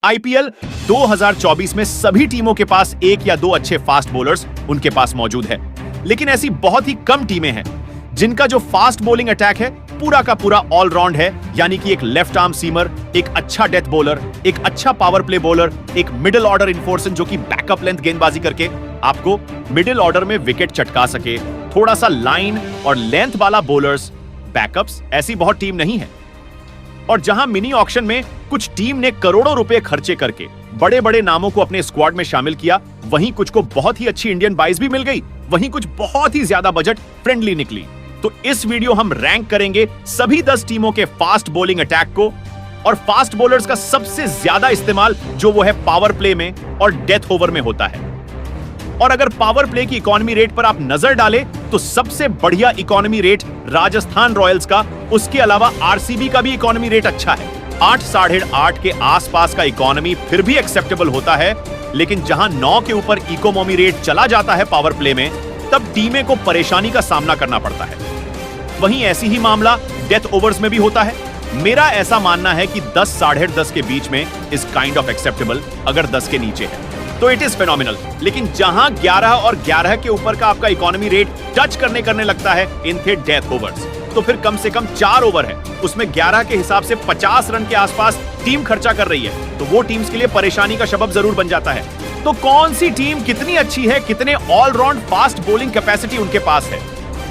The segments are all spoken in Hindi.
आईपीएल 2024 में सभी टीमों के पास एक या दो अच्छे फास्ट बॉलर्स उनके पास मौजूद है, लेकिन ऐसी बहुत ही कम टीमें हैं जिनका जो फास्ट बॉलिंग अटैक है पूरा का पूरा ऑलराउंड है। यानी कि एक लेफ्ट आर्म सीमर, एक अच्छा डेथ बॉलर, एक अच्छा पावर प्ले बॉलर, एक मिडिल ऑर्डर इन्फोर्सन जो कि बैकअप लेंथ गेंदबाजी करके आपको मिडिल ऑर्डर में विकेट चटका सके, थोड़ा सा लाइन और लेंथ वाला बॉलर्स, बैकअप्स, ऐसी बहुत टीम नहीं है। और जहां मिनी ऑक्शन में कुछ टीम ने करोड़ों रुपए खर्चे करके बड़े बड़े नामों को अपने स्क्वाड में शामिल किया, वहीं कुछ को बहुत ही अच्छी इंडियन बाइज भी मिल गई, वहीं कुछ बहुत ही ज्यादा बजट फ्रेंडली निकली। तो इस वीडियो हम रैंक करेंगे सभी 10 टीमों के फास्ट बॉलिंग अटैक को और फास्ट बॉलर्स का सबसे ज्यादा इस्तेमाल जो वो है पावर प्ले में और डेथ ओवर में होता है। और अगर पावर प्ले की इकोनॉमी रेट पर आप नजर डालें तो सबसे बढ़िया इकोनॉमी रेट राजस्थान रॉयल्स का, उसके अलावा आरसीबी का भी इकोनॉमी रेट अच्छा है। 8 साढ़े 8 के आसपास का इकोनॉमी फिर भी एक्सेप्टेबल होता है, लेकिन जहां 9 के ऊपर इकोनॉमी रेट चला जाता है पावर प्ले में, तब टीमें को परेशानी का सामना करना पड़ता है। वहीं ऐसी ही मामला डेथ ओवर्स में भी होता है। मेरा ऐसा मानना है कि 10 साढ़े 10 के बीच में इज काइंड ऑफ एक्सेप्टेबल, अगर 10 के नीचे है तो इट इज फेनोमिनल। लेकिन जहां 11 और 11 के ऊपर का आपका इकोनॉमी रेट टच करने लगता है इन थे डेथ ओवर्स, तो फिर कम से कम 4 ओवर है, उसमें 11 के हिसाब से 50 रन के आसपास टीम खर्चा कर रही है, तो वो टीम्स के लिए परेशानी का सबब जरूर बन जाता है। तो कौन सी टीम कितनी अच्छी है, कितने ऑलराउंड फास्ट बॉलिंग कैपेसिटी उनके पास है,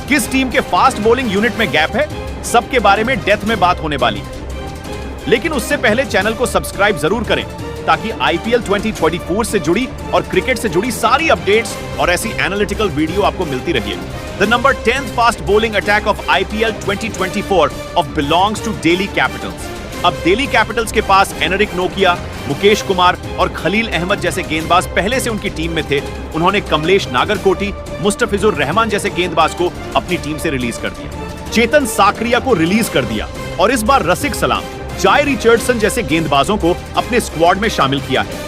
किस टीम के फास्ट बॉलिंग यूनिट में गैप है, सबके बारे में डेथ में बात होने वाली है। लेकिन उससे पहले चैनल को सब्सक्राइब जरूर करें ताकि आईपीएल 2024 से जुड़ी और क्रिकेट से जुड़ी सारी अपडेट्स और ऐसी एनालिटिकल वीडियो आपको मिलती रहिए। The number 10th fast bowling attack of IPL 2024 of belongs to Delhi Capitals. अब दिल्ली कैपिटल्स के पास एनरिक नोकिया, मुकेश कुमार और खलील अहमद जैसे गेंदबाज पहले से उनकी टीम में थे। उन्होंने कमलेश नागरकोटी, मुस्तफिजुर रहमान जैसे गेंदबाज को अपनी टीम से रिलीज कर दिया, चेतन साकरिया को रिलीज कर दिया और इस बार रसिक सलाम, जाय रिचर्डसन जैसे गेंदबाजों को अपने स्क्वाड में शामिल किया है।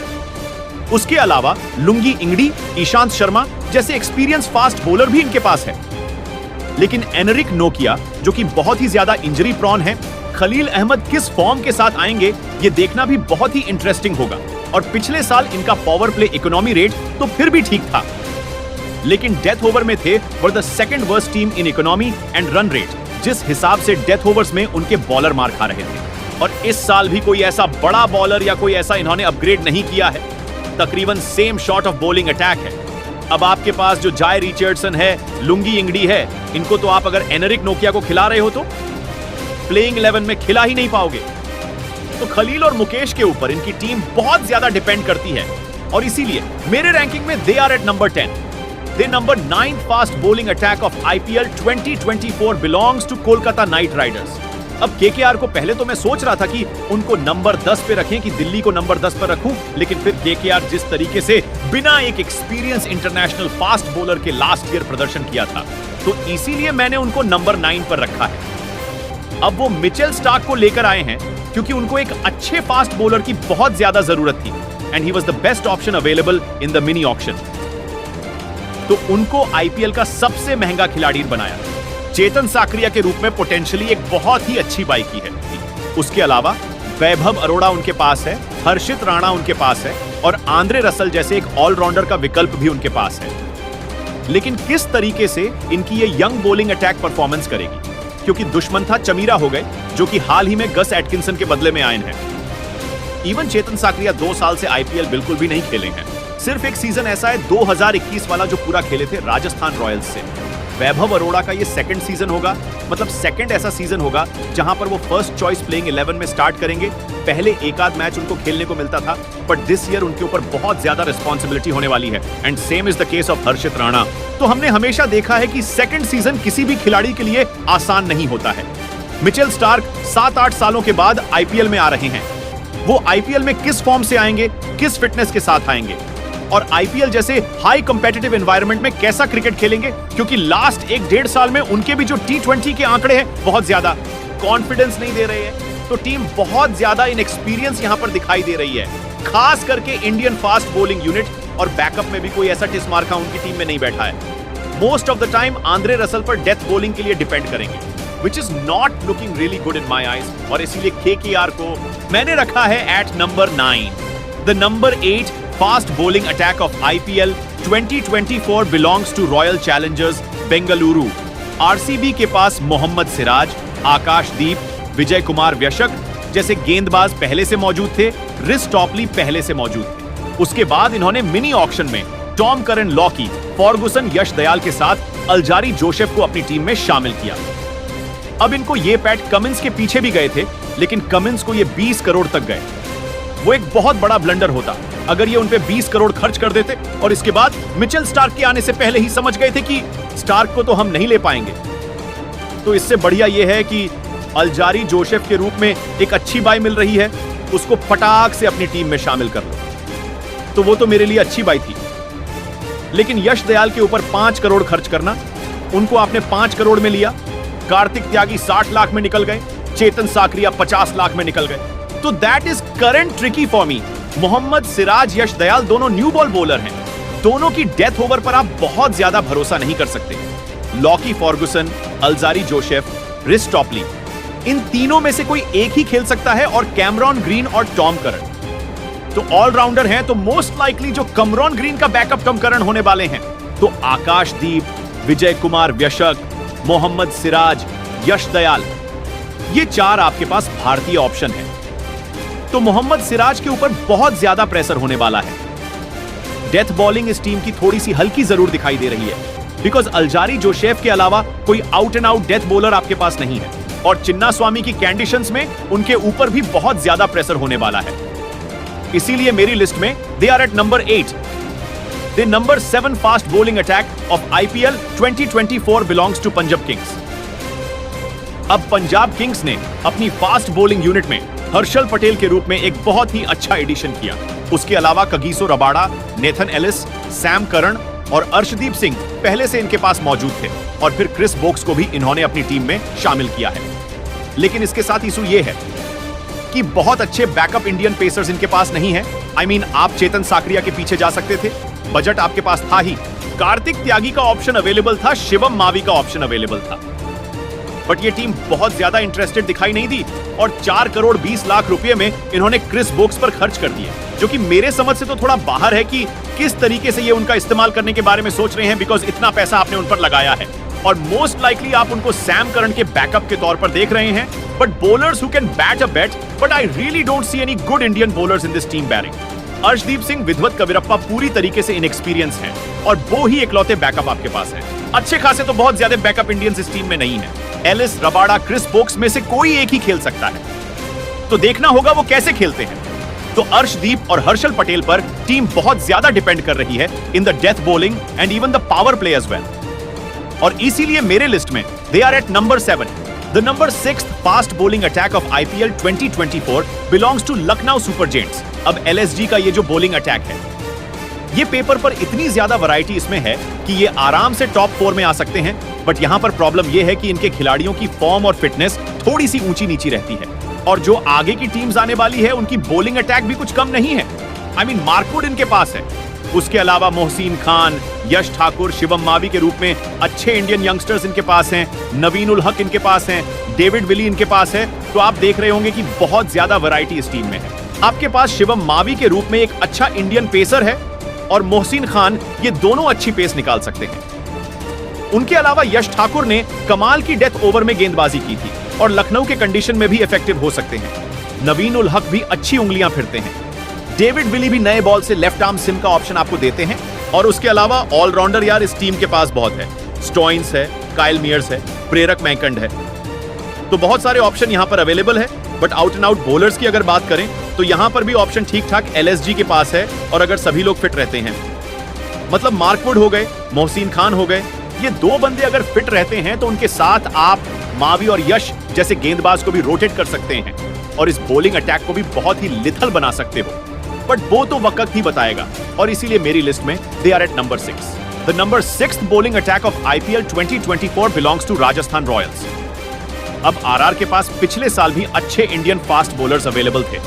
उसके अलावा लुंगी इंगडी, ईशांत शर्मा जैसे एक्सपीरियंस फास्ट बॉलर भी इनके पास है। लेकिन एनरिक नोकिया जो कि बहुत ही ज्यादा इंजरी प्रॉन है, खलील अहमद किस फॉर्म के साथ आएंगे ये देखना भी बहुत ही इंटरेस्टिंग होगा। और पिछले साल इनका पावर प्ले इकोनॉमी रेट तो फिर भी ठीक था, लेकिन डेथ ओवर में थे were the second worst team in economy and run rate, जिस हिसाब से डेथ ओवर्स में उनके बॉलर मार खा रहे थे। और इस साल भी कोई ऐसा बड़ा बॉलर या कोई ऐसा इन्होंने अपग्रेड नहीं किया है, तकरीबन same shot of bowling attack है। अब आपके पास जो जाय रिचर्डसन है, लुंगी इंगडी है, इनको तो आप अगर एनरिक नोकिया को खिला रहे हो तो प्लेइंग 11 में खिला ही नहीं पाओगे। तो खलील और मुकेश के ऊपर इनकी टीम बहुत ज्यादा डिपेंड करती है और इसीलिए मेरे रैंकिंग में they are at number 10। The number 9th fast bowling attack of IPL 2024 belongs to Kolkata Knight Riders. अब केकेआर को पहले तो मैं सोच रहा था कि उनको नंबर 10 पे रखें कि दिल्ली को नंबर 10 पर रखूं, लेकिन फिर केकेआर जिस तरीके से बिना एक एक्सपीरियंस इंटरनेशनल फास्ट बॉलर के लास्ट ईयर प्रदर्शन किया था, तो इसीलिए मैंने उनको नंबर 9 पर रखा है। अब वो मिचेल स्टार्क को लेकर आए हैं क्योंकि उनको एक अच्छे फास्ट बॉलर की बहुत ज्यादा जरूरत थी and he was the best option available in the mini auction. तो उनको आईपीएल का सबसे महंगा खिलाड़ी बनाया। चेतन साकरिया के रूप में पोटेंशियली एक बहुत ही अच्छी बाइकी है। उसके अलावा वैभव अरोड़ा उनके पास है, हर्षित राणा उनके पास है और आंद्रे रसल जैसे एक ऑलराउंडर का विकल्प भी उनके पास है। लेकिन किस तरीके से इनकी ये यंग बॉलिंग अटैक परफॉर्मेंस करेगी, क्योंकि दुश्मन था चमीरा हो गए जो कि हाल ही में गस एटकिंसन के बदले में आए हैं। इवन चेतन साकरिया 2 साल से आईपीएल बिल्कुल भी नहीं खेले हैं। सिर्फ एक सीजन ऐसा है 2021 वाला जो पूरा खेले थे राजस्थान रॉयल्स से। वैभव अरोड़ा का ये सेकंड सीजन होगा, मतलब सेकंड ऐसा सीजन होगा जहां पर वो फर्स्ट चॉइस प्लेइंग 11 में स्टार्ट करेंगे। पहले एक आध मैच उनको खेलने को मिलता था, बट दिस ईयर उनके ऊपर बहुत ज्यादा रिस्पॉन्सिबिलिटी होने वाली है and same is the case of Harshit Rana. तो हमने हमेशा देखा है कि सेकंड सीजन किसी भी खिलाड़ी के लिए आसान नहीं होता है। मिचेल स्टार्क 7-8 सालों के बाद आईपीएल में आ रहे हैं। वो आईपीएल में किस फॉर्म से आएंगे, किस फिटनेस के साथ आएंगे और आईपीएल जैसे हाई कंपेटिटिव एनवायरनमेंट में कैसा क्रिकेट खेलेंगे, क्योंकि लास्ट 1-1.5 साल में उनके भी जो T20 के आंकड़े हैं बहुत ज्यादा कॉन्फिडेंस नहीं दे रहे हैं। तो टीम बहुत ज्यादा इनएक्सपीरियंस यहां पर दिखाई दे रही है, खास करके इंडियन फास्ट बॉलिंग यूनिट और बैकअप में भी कोई ऐसा टिस्मार्का उनकी टीम में नहीं बैठा है। Most of the time Andre Russell पर डेथ बॉलिंग के लिए डिपेंड करेंगे, which is not looking really good in my eyes, और इसीलिए केकेआर को मैंने रखा है eight number 9। The number 8 fast bowling attack of IPL 2024 belongs to Royal Challengers Bengaluru. RCB के पास मोहम्मद सिराज, आकाशदीप, विजय कुमार व्यशक जैसे गेंदबाज पहले से मौजूद थे। रिस टॉपली पहले से मौजूद थे। उसके बाद इन्होंने मिनी ऑक्शन में टॉम करन लॉकी, फॉर्गुसन यश दयाल के साथ अल्जारी जोसेफ को अपनी टीम में शामिल किया। अब इनको ये पैट कमिंस के पीछे भी गए थे, लेकिन कमिंस को ये 20 करोड़ तक गए। वो एक बहुत बड़ा ब्लंडर होता अगर ये उन पे 20 करोड़ खर्च कर देते और इसके बाद मिचेल स्टार्क के आने से पहले ही समझ गए थे कि स्टार्क को तो हम नहीं ले पाएंगे। तो इससे बढ़िया ये है कि अल्जारी जोसेफ के रूप में एक अच्छी बाई मिल रही है, उसको फटाक से अपनी टीम में शामिल कर लो। तो वो तो मेरे लिए अच्छी बाई थी। लेकिन यश दयाल के ऊपर 5 करोड़ खर्च करना, उनको आपने 5 करोड़ में लिया। कार्तिक त्यागी 60 लाख में निकल गए, चेतन साकरिया 50 लाख में निकल गए। तो that is current tricky for me. Mohammed Siraj, Yash Dayal दोनों न्यू बॉल बॉलर हैं। दोनों की डेथ ओवर पर आप बहुत ज्यादा भरोसा नहीं कर सकते। लॉकी फॉर्गुसन, अल्जारी जोसेफ, रिस टॉपली, इन तीनों में से कोई एक ही खेल सकता है और कैमरॉन ग्रीन और टॉम करन तो ऑलराउंडर हैं। तो मोस्ट लाइकली जो कैमरॉन ग्रीन का बैकअप टॉम करन होने वाले हैं। तो आकाशदीप, विजय कुमार व्यशक, मोहम्मद सिराज, यश दयाल, ये 4 आपके पास भारतीय ऑप्शन है। तो मोहम्मद सिराज के ऊपर बहुत ज्यादा प्रेशर होने वाला है। डेथ बॉलिंग इस टीम की थोड़ी सी हल्की जरूर दिखाई दे रही है, बिकॉज अल्जारी जोसेफ के अलावा कोई out and out death bowler आपके पास नहीं है। और चिन्ना स्वामी की कंडीशंस में उनके ऊपर भी बहुत ज्यादा प्रेशर होने वाला है। इसीलिए मेरी लिस्ट में they are at number 8। The number 7 fast bowling attack of IPL 2024 belongs to Punjab Kings. अब पंजाब किंग्स ने अपनी फास्ट बॉलिंग यूनिट में हर्षल पटेल के रूप में एक बहुत ही अच्छा एडिशन किया। उसके अलावा Kagiso Rabada, Nathan Ellis, Sam Curran और अर्शदीप सिंह पहले से इनके पास मौजूद थे और फिर क्रिस वोक्स को भी इन्होंने अपनी टीम में शामिल किया है। लेकिन इसके साथ इशू ये है कि बहुत अच्छे बैकअप इंडियन पेसर्स इनके पास नहीं है। I mean, आप चेतन साकरिया के पीछे जा सकते थे, बजट आपके पास था ही। कार्तिक त्यागी का ऑप्शन अवेलेबल था, शिवम मावी का ऑप्शन अवेलेबल था, बट ये टीम बहुत ज्यादा इंटरेस्टेड दिखाई नहीं दी और 4 करोड़ 20 लाख रुपए में इन्होंने क्रिस वोक्स पर खर्च कर दिए, जो कि मेरे समझ से तो थोड़ा बाहर है कि किस तरीके से ये उनका इस्तेमाल करने के बारे में सोच रहे हैं, बिकॉज इतना पैसा आपने उन पर लगाया है। और मोस्ट लाइकली आप उनको सैम करन के बैकअप के तौर पर देख रहे हैं, but bowlers who can bat a bat, but I really don't see any good Indian bowlers in this team batting. Arshdeep Singh, Vidwath Kaverappa पूरी तरीके से इनएक्सपीरियंस हैं और वो ही इकलौते बैकअप आपके पास हैं। अच्छे खासे तो बहुत ज्यादा बैकअप इंडियंस इस टीम में नहीं है। एलिस, रबाडा, क्रिस वोक्स में से कोई एक ही खेल सकता है, तो देखना होगा वो कैसे खेलते हैं। तो अर्शदीप और हर्षल पटेल पर टीम बहुत ज्यादा डिपेंड कर रही है in the death bowling and even the power play as well. और इसीलिए मेरे लिस्ट में they are at number 7। The number 6 fast bowling attack of IPL 2024 belongs to Lucknow Super Giants. अब LSG का ये जो बॉलिंग अटैक है, ये पेपर पर इतनी ज्यादा वैरायटी इसमें है कि ये आराम से टॉप 4 में आ सकते हैं, बट यहां पर प्रॉब्लम ये है कि इनके खिलाड़ियों की फॉर्म और फिटनेस थोड़ी सी ऊंची नीची रहती है। और जो आगे की टीम्स आने वाली है उनकी बॉलिंग अटैक भी कुछ कम नहीं है। I mean, मार्कवुड इनके पास है, उसके अलावा मोहसिन खान, यश ठाकुर, शिवम मावी के रूप में अच्छे इंडियन यंगस्टर्स इनके पास हैं, नवीन उल हक इनके पास हैं, डेविड विली इनके पास है। तो आप देख रहे होंगे कि बहुत ज्यादा वैरायटी इस टीम में है। आपके पास शिवम मावी के रूप में एक अच्छा इंडियन पेसर है और मोहसिन खान, ये दोनों अच्छी पेस निकाल सकते हैं। उनके अलावा यश ठाकुर ने कमाल की डेथ ओवर में गेंदबाजी की थी और लखनऊ के कंडीशन में भी इफेक्टिव हो सकते हैं। नवीन उल हक भी अच्छी उंगलियां फिरते हैं। डेविड विली भी नए बॉल से लेफ्ट आर्म सिम का ऑप्शन आपको देते हैं। और उसके अलावा ऑलराउंडर यार इस टीम के पास बहुत है। स्टोइन्स है, काइल मियर्स है, प्रेरक मैकंड है, तो बहुत सारे ऑप्शन यहां पर अवेलेबल है। But out and out bowlers की अगर बात करें तो यहां पर भी ऑप्शन ठीक ठाक LSG के पास है। और अगर सभी लोग फिट रहते हैं, मतलब मार्कवुड हो गए, मोहसिन खान हो गए, ये 2 बंदे अगर फिट रहते हैं तो उनके साथ आप मावी और यश जैसे गेंदबाज को भी रोटेट कर सकते हैं और इस बॉलिंग अटैक को भी बहुत ही लिथल बना सकते हो। बट वो तो वक्त ही बताएगा और इसीलिए मेरी लिस्ट में they are at number 6। The number 6 bowling attack of IPL 2024 belongs to Rajasthan Royals. अब RR के पास पिछले साल भी अच्छे इंडियन फास्ट बॉलर्स अवेलेबल थे,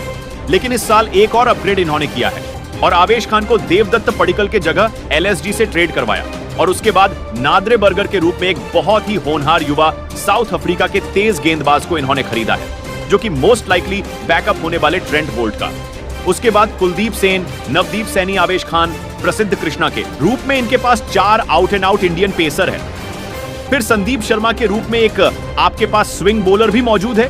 लेकिन इस साल एक और अपग्रेड इन्होंने किया है और आवेश खान को देवदत्त पडिक्कल के जगह LSG से ट्रेड करवाया और उसके बाद नादरे बर्गर के रूप में एक बहुत ही होनहार युवा साउथ अफ्रीका के तेज गेंदबाज को इन्होंने खरीदा है, जो कि मोस्ट लाइकली बैकअप होने वाले ट्रेंट बोल्ट का। उसके बाद कुलदीप सेन, नवदीप सैनी, आवेश खान, प्रसिद्ध कृष्णा के रूप में इनके पास 4 out and out Indian pacer है। फिर संदीप शर्मा के रूप में एक आपके पास स्विंग बॉलर भी मौजूद है,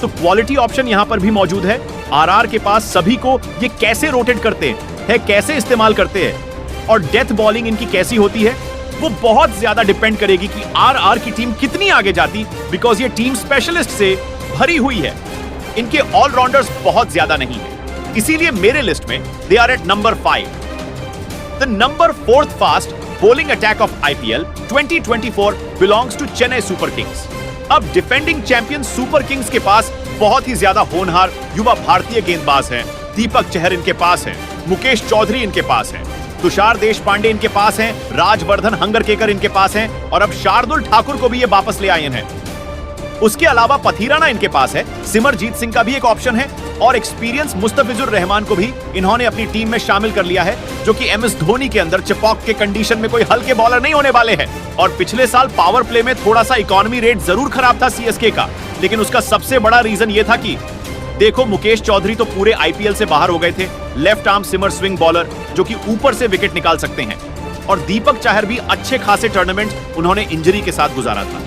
तो क्वालिटी ऑप्शन यहां पर भी मौजूद है। आरआर के पास सभी को ये कैसे रोटेट करते हैं, कैसे इस्तेमाल करते हैं और डेथ बॉलिंग इनकी कैसी होती है, वो बहुत ज्यादा डिपेंड करेगी कि आरआर की टीम कितनी आगे जाती, बिकॉज ये टीम स्पेशलिस्ट से भरी हुई है। इनके ऑलराउंडर्स बहुत ज्यादा नहीं है, इसीलिए मेरे लिस्ट में they are at number 5। The number 4th fast bowling attack of IPL 2024 belongs to Chennai Super Kings। अब डिफेंडिंग चैंपियन सुपर किंग्स के पास बहुत ही ज्यादा होनहार युवा भारतीय गेंदबाज हैं। दीपक चहर इनके पास है, मुकेश चौधरी इनके पास है, तुषार देशपांडे इनके पास हैं, राजवर्धन हंगरकेकर इनके पास हैं और अब शार्दुल ठाकुर को भी ये वापस ले आए हैं। उसके अलावा पथीराना इनके पास है, सिमरजीत सिंह का भी एक ऑप्शन है और एक्सपीरियंस मुस्तफिजुर रहमान को भी इन्होंने अपनी टीम में शामिल कर लिया है, जो कि एमएस धोनी के अंदर चिपॉक के कंडीशन में कोई हल्के बॉलर नहीं होने वाले हैं। और पिछले साल पावर प्ले में थोड़ा सा इकोनॉमी रेट जरूर खराब था सीएसके का, लेकिन उसका सबसे बड़ा रीजन ये था कि देखो मुकेश चौधरी तो पूरे आईपीएल से बाहर हो गए थे, लेफ्ट आर्म सिमर स्विंग बॉलर जो कि ऊपर से विकेट निकाल सकते हैं, और दीपक चाहर भी अच्छे खासे टूर्नामेंट उन्होंने इंजरी के साथ गुजारा था,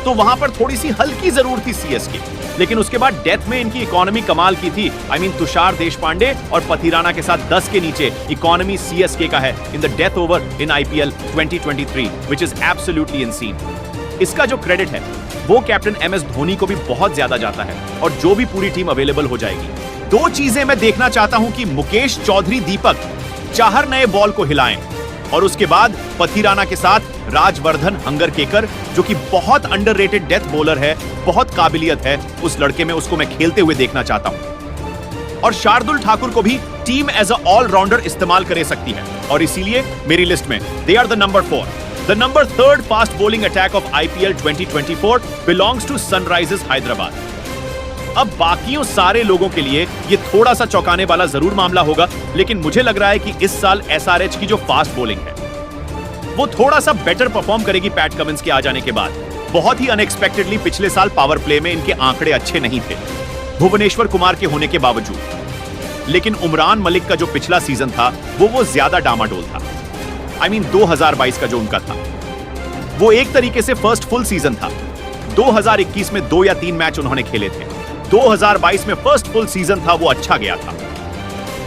तो वहां पर थोड़ी सी हल्की जरूरत थी सीएसके। लेकिन उसके बाद डेथ में इनकी इकोनॉमी कमाल की थी। तुषार देशपांडे और पथीराना के साथ 10 के नीचे इकोनॉमी सीएसके का है in the death over in IPL 2023, which is absolutely unseen. इसका जो क्रेडिट है वो कैप्टन एमएस धोनी को भी बहुत ज्यादा जाता है, और जो भी पूरी टीम अवेलेबल हो जाएगी। 2 चीजें मैं देखना चाहता हूं कि मुकेश चौधरी, दीपक चाहर नए बॉल को हिलाएं, और उसके बाद पथीराना के साथ राजवर्धन हंगरकेकर जो कि बहुत अंडररेटेड डेथ बॉलर है, बहुत काबिलियत है उस लड़के में, उसको मैं खेलते हुए देखना चाहता हूं। और शार्दुल ठाकुर को भी टीम एज अ ऑलराउंडर इस्तेमाल कर सकती है, और इसीलिए मेरी लिस्ट में they are the number 4। The number 3rd fast bowling attack of IPL 2024 belongs to Sunrisers Hyderabad. अब बाकियों सारे लोगों के लिए ये थोड़ा सा चौंकाने वाला जरूर मामला होगा, लेकिन मुझे लग रहा है कि इस साल एसआरएच की जो फास्ट बॉलिंग है वो थोड़ा सा बेटर परफॉर्म करेगी पैट कमिंस के आ जाने के बाद। बहुत ही अनएक्सपेक्टेडली पिछले साल पावर प्ले में इनके आंकड़े अच्छे नहीं थे, भुवनेश्वर कुमार के होने के बावजूद, लेकिन उमरान मलिक का जो पिछला सीजन था वो ज्यादा डामाडोल था। 2022 का जो उनका था वो एक तरीके से फर्स्ट फुल सीजन था। 2021 में 2 या 3 मैच उन्होंने खेले थे, 2022 में फर्स्ट फुल सीजन था, वो अच्छा गया था,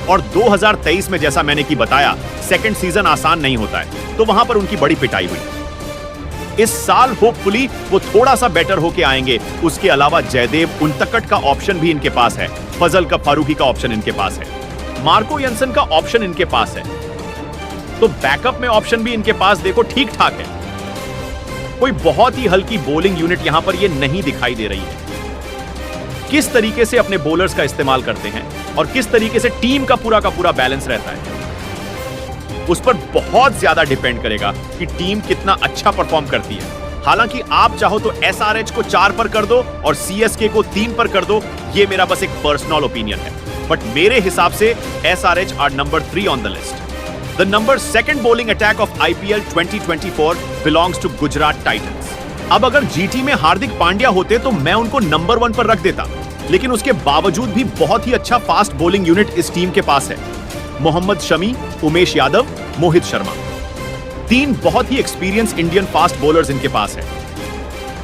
और 2023 में जैसा मैंने की बताया सेकंड सीजन आसान नहीं होता है, तो वहां पर उनकी बड़ी पिटाई हुई। इस साल होपफुली वो थोड़ा सा बेटर होके आएंगे। उसके अलावा जयदेव उनतकट का ऑप्शन भी इनके पास है, फजल का फारूकी का ऑप्शन इनके पास है, मार्को यंसन का ऑप्शन इनके पास है, तो बैकअप में ऑप्शन भी इनके पास देखो ठीक ठाक है। कोई बहुत ही हल्की बॉलिंग यूनिट यहां पर ये नहीं दिखाई दे रही है। किस तरीके से अपने बॉलर्स का इस्तेमाल करते हैं और किस तरीके से टीम का पूरा बैलेंस रहता है, उस पर बहुत ज्यादा डिपेंड करेगा कि टीम कितना अच्छा परफॉर्म करती है। हालांकि आप चाहो तो एसआरएच को 4 पर कर दो और सीएसके को 3 पर कर दो, ये मेरा बस एक पर्सनल ओपिनियन है, बट मेरे हिसाब से SRH are number 3 on the list. The number 2nd bowling attack of IPL 2024 belongs to Gujarat Titans. अब अगर जीटी में हार्दिक पांड्या होते तो मैं उनको नंबर 1 पर रख देता, लेकिन उसके बावजूद भी बहुत ही अच्छा फास्ट बॉलिंग यूनिट इस टीम के पास है। मोहम्मद शमी, उमेश यादव, मोहित शर्मा, 3 बहुत ही एक्सपीरियंस इंडियन फास्ट बॉलर्स इनके पास है।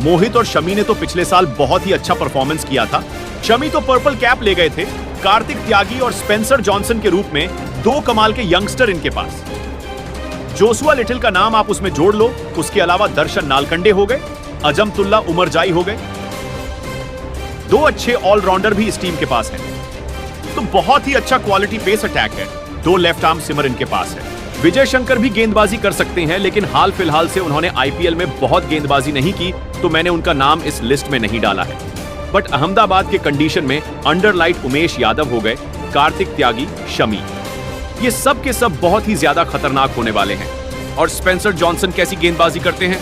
मोहित और शमी ने तो पिछले साल बहुत ही अच्छा परफॉर्मेंस किया था। शमी तो पर्पल कैप ले गए थे। कार्तिक त्यागी और स्पेंसर जॉनसन के रूप में 2 कमाल के यंगस्टर इनके पास। जोसुआ लिटिल का नाम आप उसमें जोड़ लो, उसके अलावा दर्शन नालकंडे हो गए, अजमतुल्ला उमरजाई हो गए, 2 अच्छे ऑलराउंडर भी इस टीम के पास हैं। तो बहुत ही अच्छा क्वालिटी पेस अटैक है। 2 लेफ्ट आर्म सिमर इनके पास है। विजय शंकर भी गेंदबाजी कर सकते हैं, लेकिन हाल फिलहाल से उन्होंने आईपीएल में बहुत गेंदबाजी नहीं की, तो मैंने उनका नाम इस लिस्ट में नहीं डाला है। बट अहमदाबाद के कंडीशन में अंडरलाइट उमेश यादव हो गए, कार्तिक त्यागी, शमी, ये सब के सब बहुत ही ज्यादा खतरनाक होने वाले हैं। और स्पेंसर जॉनसन कैसी गेंदबाजी करते हैं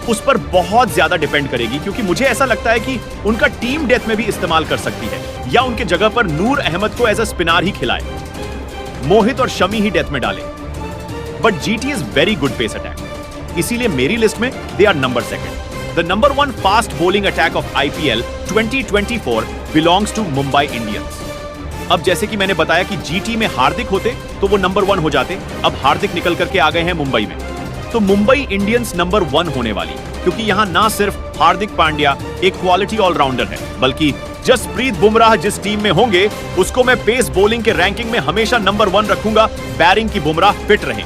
उस पर बहुत ज्यादा डिपेंड करेगी, क्योंकि मुझे ऐसा लगता है कि उनका टीम डेथ में भी इस्तेमाल कर सकती है, या उनके जगह पर नूर अहमद को एज अ स्पिनर ही खिलाए, मोहित और शमी ही डेथ में डाले। But GT is very good pace attack, इसीलिए मेरी लिस्ट में they are number 2nd। The number 1 fast bowling attack of IPL 2024 belongs to Mumbai Indians. अब जैसे कि मैंने बताया कि जीटी में हार्दिक होते तो वो नंबर 1 हो जाते, अब हार्दिक निकल करके आ गए हैं मुंबई में, तो मुंबई इंडियंस नंबर 1 होने वाली, क्योंकि यहां ना सिर्फ हार्दिक पांड्या एक क्वालिटी ऑलराउंडर है, बल्कि जसप्रीत बुमराह जिस टीम में होंगे उसको मैं पेस बॉलिंग के रैंकिंग में हमेशा नंबर 1 रखूंगा, बैरिंग की बुमराह फिट रहे।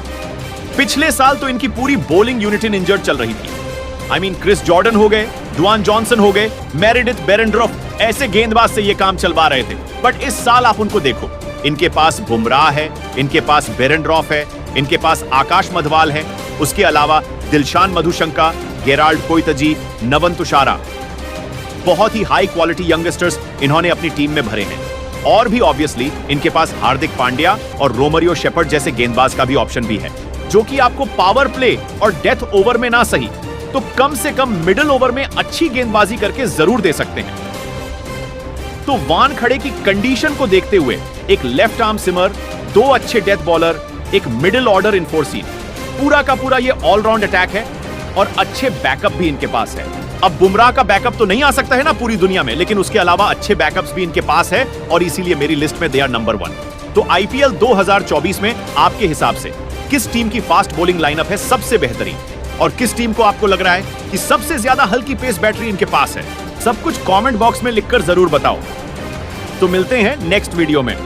पिछले साल तो इनकी पूरी बॉलिंग यूनिट इंजर्ड चल रही थी। क्रिस जॉर्डन हो गए, डुआन जॉनसन हो गए, मेरिडिथ बेरेंड्रॉफ, ऐसे गेंदबाज से ये काम चलवा रहे थे। बट इस साल आप उनको देखो, इनके पास बुमराह है, इनके पास बेरेंड्रॉफ है, इनके पास आकाश मधवाल है, उसके अलावा दिलशान मधुशंका, गेराल्ड कोइतजी, नवन तुषारा, बहुत ही हाई क्वालिटी यंगस्टर्स इन्होंने अपनी टीम में भरे हैं। और भी ऑब्वियसली इनके पास हार्दिक पांड्या और रोमरियो शेपर्ड जैसे गेंदबाज का भी ऑप्शन भी है, जो कि आपको पावर प्ले और डेथ ओवर में ना सही तो कम से कम मिडिल ओवर में अच्छी गेंदबाजी करके जरूर दे सकते हैं। तो वानखड़े की कंडीशन को देखते हुए एक लेफ्ट आर्म सिमर, 2 अच्छे डेथ बॉलर, एक मिडिल ऑर्डर इनफोर्सिन, पूरा का पूरा ये ऑलराउंड अटैक है और अच्छे बैकअप भी इनके पास है। अब बुमराह का बैकअप तो नहीं आ सकता है ना पूरी दुनिया में, लेकिन उसके अलावा अच्छे बैकअप्स भी इनके पास है और इसीलिए मेरी लिस्ट में दे आर नंबर 1। तो आईपीएल 2024 में आपके हिसाब से किस टीम की फास्ट बॉलिंग लाइनअप है सबसे बेहतरीन, और किस टीम को आपको लग रहा है कि सबसे ज्यादा हल्की पेस बैटरी इनके पास है? सब कुछ कमेंट बॉक्स में लिखकर जरूर बताओ। तो मिलते हैं नेक्स्ट वीडियो में।